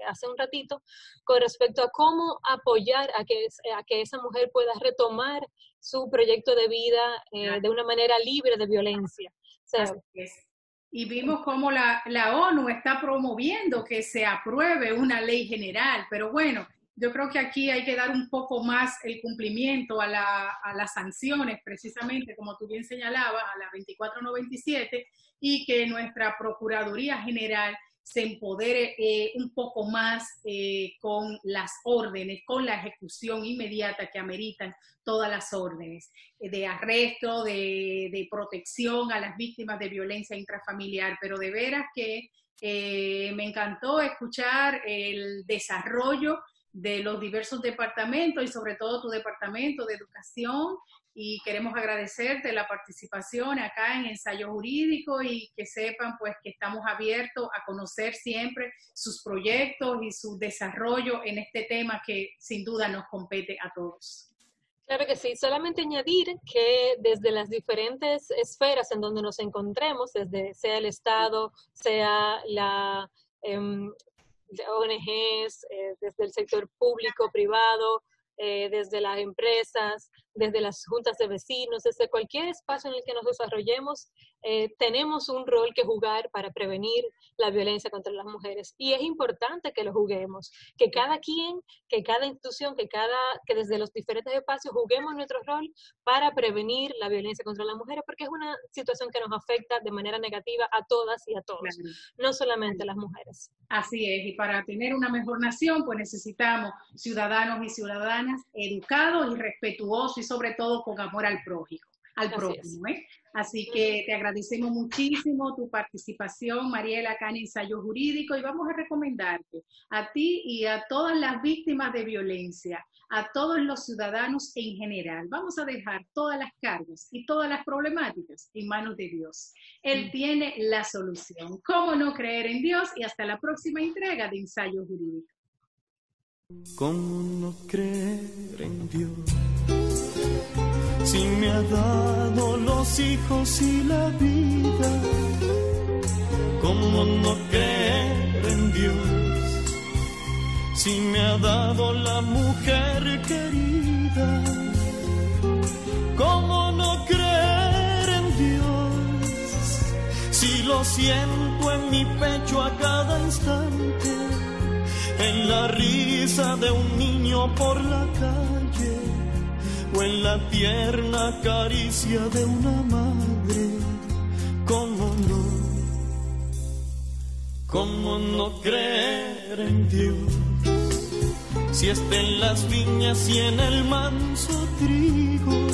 E: hace un ratito con respecto a cómo apoyar a que esa mujer pueda retomar su proyecto de vida de una manera libre de violencia. O sea,
F: así es. Y vimos cómo la ONU está promoviendo que se apruebe una ley general, pero bueno, yo creo que aquí hay que dar un poco más el cumplimiento a las sanciones, precisamente como tú bien señalabas, a la 2497, y que nuestra Procuraduría General se empodere un poco más con las órdenes, con la ejecución inmediata que ameritan todas las órdenes de arresto, de protección a las víctimas de violencia intrafamiliar. Pero de veras que me encantó escuchar el desarrollo de los diversos departamentos y sobre todo tu departamento de educación, y queremos agradecerte la participación acá en Ensayo Jurídico, y que sepan pues que estamos abiertos a conocer siempre sus proyectos y su desarrollo en este tema que sin duda nos compete a todos.
E: Claro que sí, solamente añadir que desde las diferentes esferas en donde nos encontremos, desde sea el Estado, sea la ONGs, desde el sector público, privado, desde las empresas, desde las juntas de vecinos, desde cualquier espacio en el que nos desarrollemos, tenemos un rol que jugar para prevenir la violencia contra las mujeres. Y es importante que lo juguemos, que cada quien, que cada institución, que desde los diferentes espacios juguemos nuestro rol para prevenir la violencia contra las mujeres, porque es una situación que nos afecta de manera negativa a todas y a todos, claro, no solamente a las mujeres.
F: Así es, y para tener una mejor nación, pues necesitamos ciudadanos y ciudadanas educados y respetuosos, y sobre todo con amor al prójimo. al prójimo. Así que te agradecemos muchísimo tu participación, Mariela, acá en Ensayo Jurídico, y vamos a recomendarte a ti y a todas las víctimas de violencia, a todos los ciudadanos en general. Vamos a dejar todas las cargas y todas las problemáticas en manos de Dios. Él tiene la solución. ¿Cómo no creer en Dios? Y hasta la próxima entrega de Ensayo Jurídico.
I: ¿Cómo no creer en Dios? Si me ha dado los hijos y la vida, ¿cómo no creer en Dios? Si me ha dado la mujer querida, ¿cómo no creer en Dios? Si lo siento en mi pecho a cada instante, en la risa de un niño por la calle, o en la tierna caricia de una madre. ¿Cómo no creer en Dios? Si está en las viñas y en el manso trigo,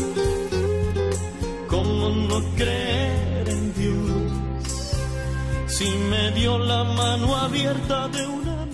I: ¿cómo no creer en Dios? Si me dio la mano abierta de una